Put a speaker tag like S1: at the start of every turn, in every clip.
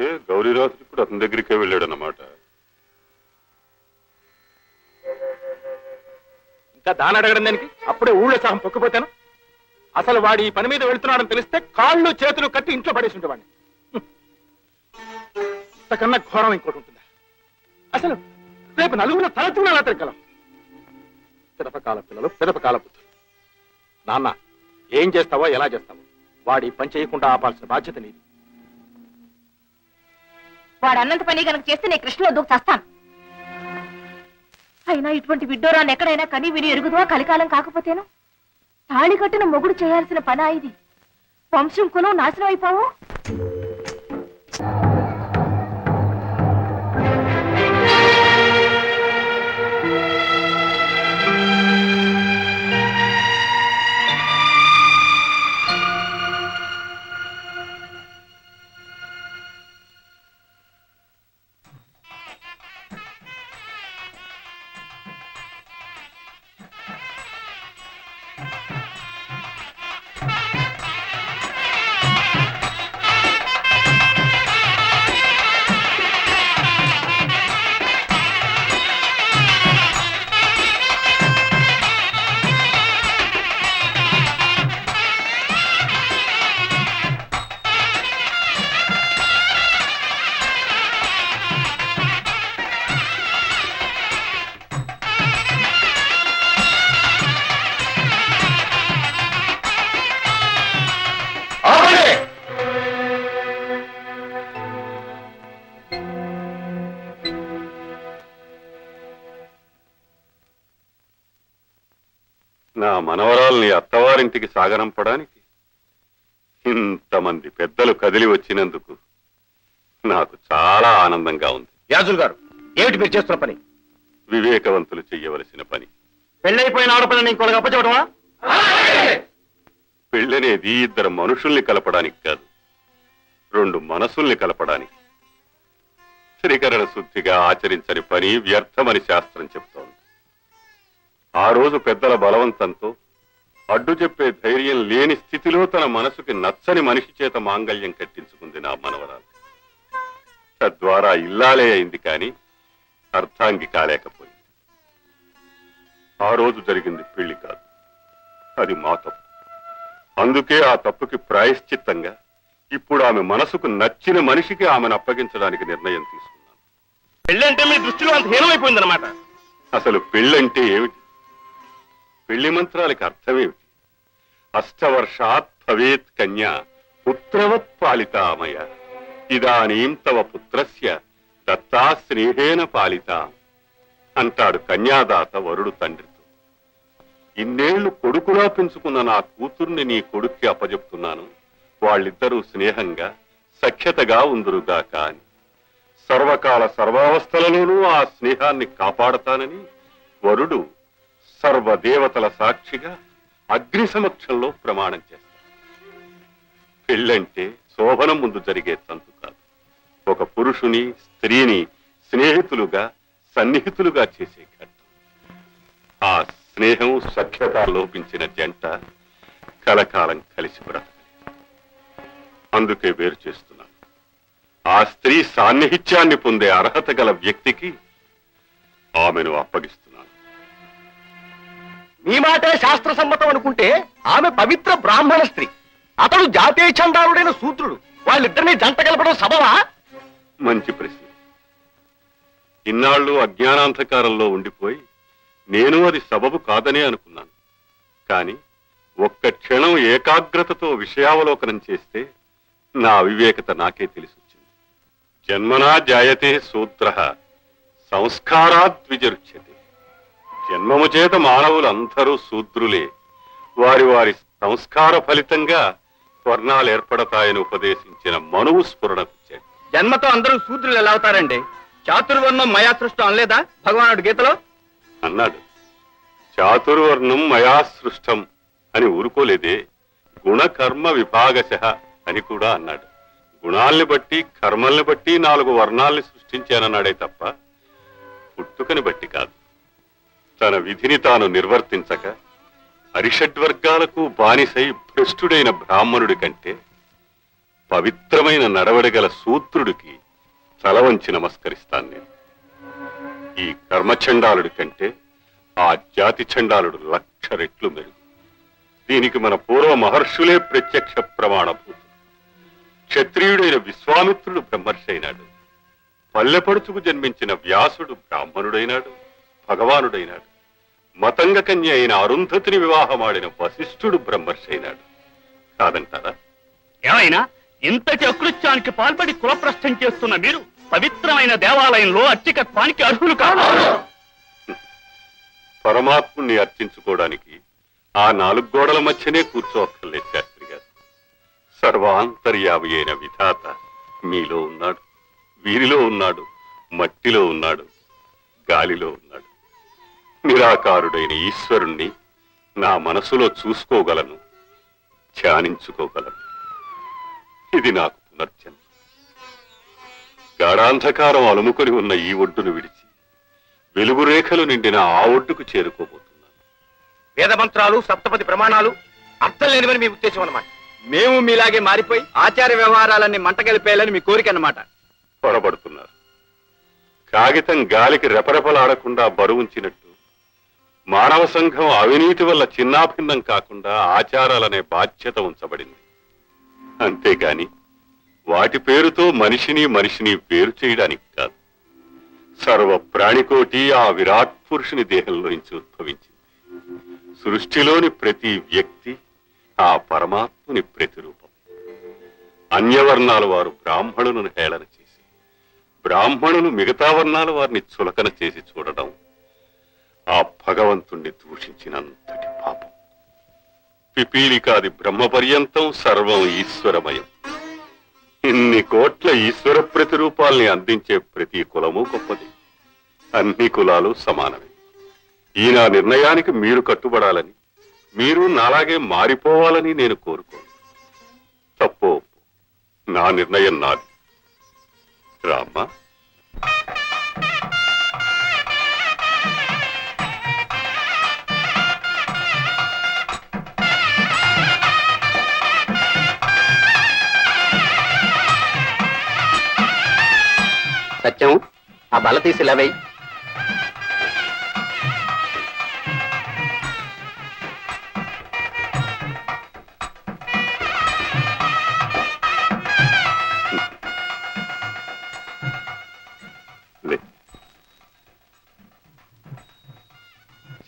S1: అంటే గౌరీరాత్రి ఇప్పుడు అతని దగ్గరికే వెళ్ళాడన్నమాట.
S2: ఇంకా దాని అడగడం దానికి అప్పుడే ఊళ్ళో సహం పొక్కిపోతాను. అసలు వాడు ఈ పని మీద వెళుతున్నాడని తెలిస్తే కాళ్ళు చేతులు కట్టి ఇంట్లో పడేసి ఉంటేవాడిని. ఇంతకన్నా ఘోరం ఇంకోటి ఉంటుందా? అసలు రేపు నలుగురు తలెత్తుకున్నా తిరగలం. పిదపకాల పిల్లలు పిదపకాల బుద్ధులు. నాన్న ఏం చేస్తావో ఎలా చేస్తావో వాడి పని చేయకుండా ఆపాల్సిన బాధ్యత నీది.
S3: వాడు అన్నంత పని కనుక చేస్తే నేను కృష్ణలో దూకు చస్తాను. అయినా ఇటువంటి విడ్డోరాన్ని ఎక్కడైనా కని విని ఎరుగుదువా కలికాలం కాకపోతేను? తాళి కట్టిన మొగుడు చేయాల్సిన పనా ఇది? వంశం కులం నాశనం అయిపోవు.
S1: నా మనవరాల్ని అత్తవారింటికి సాగనంపడానికి ఇంతమంది పెద్దలు కదిలి వచ్చినందుకు నాకు చాలా ఆనందంగా ఉంది.
S2: యాజుల్ గారు, ఏమిటి మీరు చేస్తున్న పని?
S1: వివేకవంతులు చెయ్యవలసిన పని.
S2: పెళ్ళైపోయిన ఆడపిల్లని ఇంకోళ్ళకి అప్పచెప్పడమా?
S1: పెళ్ళనేది ఇద్దరు మనుషుల్ని కలపడానికి కాదు, రెండు మనసుల్ని కలపడానికి. త్రికరణ శుద్ధిగా ఆచరించని పని వ్యర్థమని శాస్త్రం చెప్తోంది. ఆ రోజు పెద్దల బలవంతంతో అడ్డు చెప్పే ధైర్యం లేని స్థితిలో తన మనసుకి నచ్చని మనిషి చేత మాంగళ్యం కట్టించుకుంది నా మనవరాలు. తద్వారా ఇల్లాలే అయింది కానీ అర్థాంగి కాలేకపోయింది. ఆ రోజు జరిగింది పెళ్లి కాదు, అది మా తప్పు. అందుకే ఆ తప్పుకి ప్రాయశ్చిత్తంగా ఇప్పుడు ఆమె మనసుకు నచ్చిన మనిషికి ఆమెను అప్పగించడానికి నిర్ణయం తీసుకున్నాను.
S2: పెళ్ళంటే మీ దృష్టిలో అంత హీనమైపోయిందన్నమాట.
S1: అసలు పెళ్ళంటే ఏమిటి? పెళ్లి మంత్రాలకి అర్థమేమిటి? అష్టవర్షాత్ భవేత్ కన్యా పుత్రవత్ పాలితామయ ఇదానీం తవ పుత్రస్య దత్తా స్నేహేన పాలిత అంటాడు కన్యాదాత వరుడు తండ్రితో. ఇన్నేళ్లు కొడుకులా పెంచుకున్న నా కూతుర్ని నీ కొడుక్కి అప్పజెప్తున్నాను, వాళ్ళిద్దరూ స్నేహంగా సఖ్యతగా ఉందురుగాక అని. సర్వకాల సర్వావస్థలలోనూ ఆ స్నేహాన్ని కాపాడతానని వరుడు సర్వదేవతల సాక్షిగా అగ్ని సమక్షంలో ప్రమాణం చేస్తాడు. పెళ్ళంటే శోభనం ముందు జరిగే తంతు కాదు, ఒక పురుషుని స్త్రీని స్నేహితులుగా సన్నిహితులుగా చేసే ఘట్టం. ఆ స్నేహం సఖ్యత లోపించిన జంట కలకాలం కలిసి బ్రతకలేదు. అందుకే వేరు చేస్తున్నాను. ఆ స్త్రీ సాన్నిహిత్యాన్ని పొందే అర్హత గల వ్యక్తికి ఆమెను అప్పగిస్తున్నాను.
S2: మీ మాటే శాస్త్ర సమ్మతం అనుకుంటే ఆమె పవిత్ర బ్రాహ్మణ స్త్రీ, అతడు జాతీయ చందారుడైన శూద్రుడు. వాళ్ళిద్దరినీ జంట కలపడం సబవా?
S1: మంచి ప్రశ్న. ఇన్నాళ్ళు అజ్ఞానాంధకారంలో ఉండిపోయి నేను అది సబబు కాదనే అనుకున్నాను. కాని ఒక్క క్షణం ఏకాగ్రతతో విషయావలోకనం చేస్తే నా అవివేకత నాకే తెలిసొచ్చింది. జన్మనా జాయతే శూద్రః సంస్కారాద్ విజృచ్యతే. జన్మము చేత మానవులందరూ శూద్రులే. వారి వారి సంస్కార ఫలితంగా వర్ణాలు ఏర్పడతాయని ఉపదేశించిన మనువు స్ఫురణకొచ్చాడు.
S2: జన్మతో అందరూ శూద్రులు ఎలా అవుతారండి? చాతుర్వర్ణం మయా సృష్టం అనలేదా భగవానుడు గీతలో?
S1: అన్నాడు. చాతుర్వర్ణం మయా సృష్టం అని ఊరుకోలేదే, గుణకర్మ విభాగశః అని కూడా అన్నాడు. గుణాల్ని బట్టి కర్మల్ని బట్టి 4 వర్ణాల్ని సృష్టించానన్నాడే తప్ప పుట్టుకని బట్టి కాదు. తన విధిని తాను నిర్వర్తించక అరిషడ్వర్గాలకు బానిసై భ్రష్టుడైన బ్రాహ్మణుడి కంటే పవిత్రమైన నడవడిగల సూత్రుడికి తల వంచి నమస్కరిస్తాను నేను. ఈ కర్మచండాలుడి కంటే ఆ జాతి చండాలుడు 1,00,000 రెట్లు మెరుగు. దీనికి మన పూర్వ మహర్షులే ప్రత్యక్ష ప్రమాణభూతులు. క్షత్రియుడైన విశ్వామిత్రుడు బ్రహ్మర్షి అయినాడు. పల్లెపడుచుకు జన్మించిన వ్యాసుడు బ్రాహ్మణుడైనాడు, భగవానుడైనాడు. మతంగ కన్య అయిన అరుంధతిని వివాహమాడిన వశిష్ఠుడు బ్రహ్మర్షి అయినాడు. కాదంటారా?
S4: ఏమైనా ఇంతటి అకృత్యానికి పాల్పడి కులప్రస్థం చేస్తున్న మీరు పవిత్రమైన దేవాలయంలో అర్చకత్వానికి అర్హులు కాదు.
S1: పరమాత్ముణ్ణి అర్చించుకోవడానికి ఆ 4 గోడల మధ్యనే కూర్చోక్కర్లేదు శాస్త్రి గారు. సర్వాంతర్యామి అయిన విధాత మీలో ఉన్నాడు, వీరిలో ఉన్నాడు, మట్టిలో ఉన్నాడు, గాలిలో ఉన్నాడు. నిరాకారుడైన ఈశ్వరుణ్ణి నా మనసులో చూసుకోగలను, ధ్యానించుకోగలను. ఇది నాకు పునర్జన్మ. గాఢాంధకారం అలుముకొని ఉన్న ఈ ఒడ్డును విడిచి వెలుగు రేఖలు నిండిన ఆ ఒడ్డుకు చేరుకోబోతున్నాను.
S2: వేదమంత్రాలు, సప్తపది ప్రమాణాలు అర్థం లేనివని మీ ఉద్దేశం అన్నమాట. మేము మీలాగే మారిపోయి ఆచార వ్యవహారాలన్నీ మంటగలిపేయాలని మీ కోరిక అన్నమాట.
S1: పొరబడుతున్నారు. కాగితం గాలికి రెపరెపలాడకుండా బరువుంచినట్టు మానవ సంఘం అవినీతి వల్ల చిన్నాభిన్నం కాకుండా ఆచారాలనే బాధ్యత ఉంచబడింది. అంతేగాని వాటి పేరుతో మనిషిని వేరు చేయడానికి కాదు. సర్వ ప్రాణికోటి ఆ విరాట్ పురుషుని దేహంలోంచి ఉద్భవించింది. సృష్టిలోని ప్రతి వ్యక్తి ఆ పరమాత్ముని ప్రతిరూపం. అన్యవర్ణాల వారు బ్రాహ్మణులను హేళన చేసి, బ్రాహ్మణులు మిగతా వర్ణాల వారిని చులకన చేసి చూడడం ఆ భగవంతుణ్ణి దూషించినంతటి పాపం. పిపీలికాది బ్రహ్మ పర్యంతం సర్వం ఈశ్వరమయం. ఇన్ని కోట్ల ఈశ్వర ప్రతిరూపాల్ని అందించే ప్రతి కులము గొప్పది. అన్ని కులాలు సమానమే. ఈ నా నిర్ణయానికి మీరు కట్టుబడాలని, మీరు నాలాగే మారిపోవాలని నేను కోరుకోను. తప్పో నా నిర్ణయం నాది. రామ్మా,
S5: సత్యం, ఆ బల్ల తీసి లవై.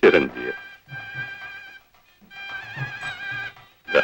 S1: చిరంజీవి దా.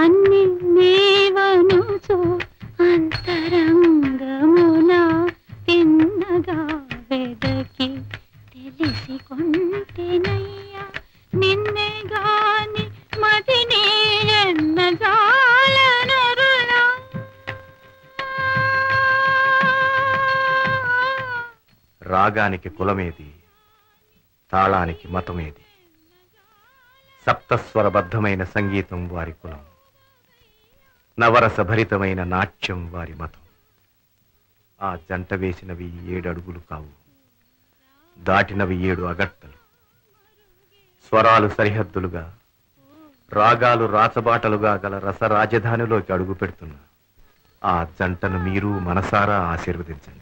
S6: అన్ని నీవనుచు అంతరంగమున తిన్నగా వెదకి తెలిసి కొంటెనయ్యా నిన్నే గాని మదిని ఎన్నజాలనరులా.
S2: రాగానికి కులమేది, తాళానికి మతమేది? సప్తస్వరబద్ధమైన సంగీతం వారి కులం, నవరస భరితమైన నాట్యం వారి మతం. ఆ జంట వేసినవి 7 అడుగులు కావు, దాటినవి 7 అగట్టలు. స్వరాలు సరిహద్దులుగా, రాగాలు రాచబాటలుగా గల రస రాజధానిలోకి అడుగు పెడుతున్న ఆ జంటను మీరు మనసారా ఆశీర్వదించండి.